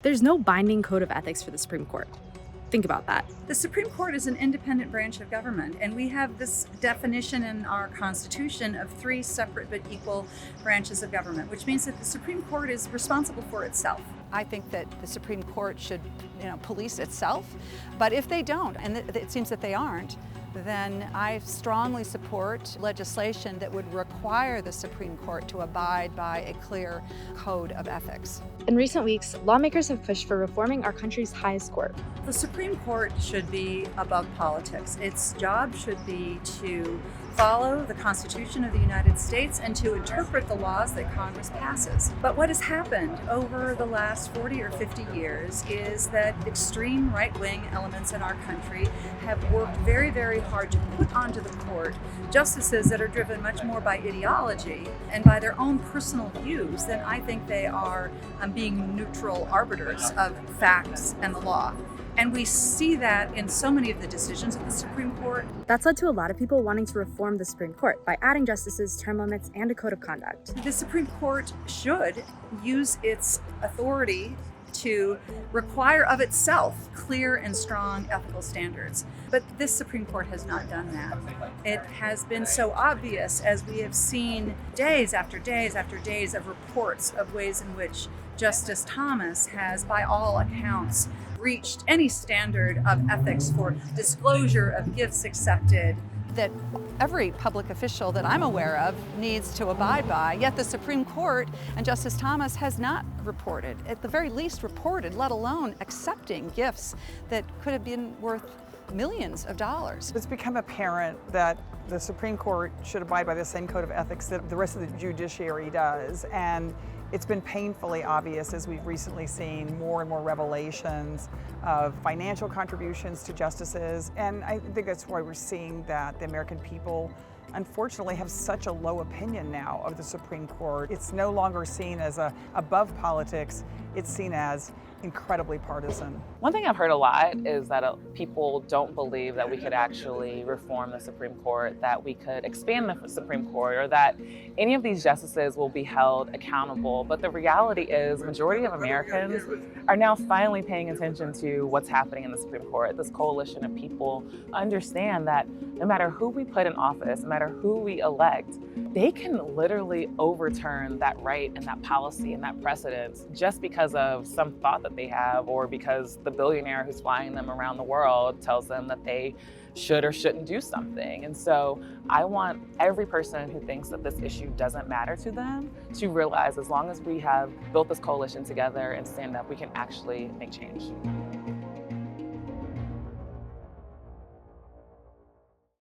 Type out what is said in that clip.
There's no binding code of ethics for the Supreme Court. Think about that. The Supreme Court is an independent branch of government, and we have this definition in our Constitution of three separate but equal branches of government, which means that the Supreme Court is responsible for itself. I think that the Supreme Court should, police itself, but if they don't, and it seems that they aren't, then I strongly support legislation that would require the Supreme Court to abide by a clear code of ethics. In recent weeks, lawmakers have pushed for reforming our country's highest court. The Supreme Court should be above politics. Its job should be to follow the Constitution of the United States and to interpret the laws that Congress passes. But what has happened over the last 40 or 50 years is that extreme right-wing elements in our country have worked very, very hard to put onto the court justices that are driven much more by ideology and by their own personal views than I think they are being neutral arbiters of facts and the law. And we see that in so many of the decisions of the Supreme Court. That's led to a lot of people wanting to reform the Supreme Court by adding justices, term limits, and a code of conduct. The Supreme Court should use its authority to require of itself clear and strong ethical standards. But this Supreme Court has not done that. It has been so obvious as we have seen days after days after days of reports of ways in which Justice Thomas has, by all accounts, reached any standard of ethics for disclosure of gifts accepted. That every public official that I'm aware of needs to abide by, yet the Supreme Court and Justice Thomas has not reported, at the very least reported, let alone accepting gifts that could have been worth millions of dollars. It's become apparent that the Supreme Court should abide by the same code of ethics that the rest of the judiciary does, and it's been painfully obvious as we've recently seen more and more revelations of financial contributions to justices, and I think that's why we're seeing that the American people unfortunately have such a low opinion now of the Supreme Court. It's no longer seen as above politics, it's seen as incredibly partisan. One thing I've heard a lot is that people don't believe that we could actually reform the Supreme Court, that we could expand the Supreme Court, or that any of these justices will be held accountable. But the reality is, the majority of Americans are now finally paying attention to what's happening in the Supreme Court. This coalition of people understand that no matter who we put in office, no matter who we elect, they can literally overturn that right and that policy and that precedent just because of some thought that they have, or because the billionaire who's flying them around the world tells them that they should or shouldn't do something. And so I want every person who thinks that this issue doesn't matter to them to realize as long as we have built this coalition together and stand up, we can actually make change.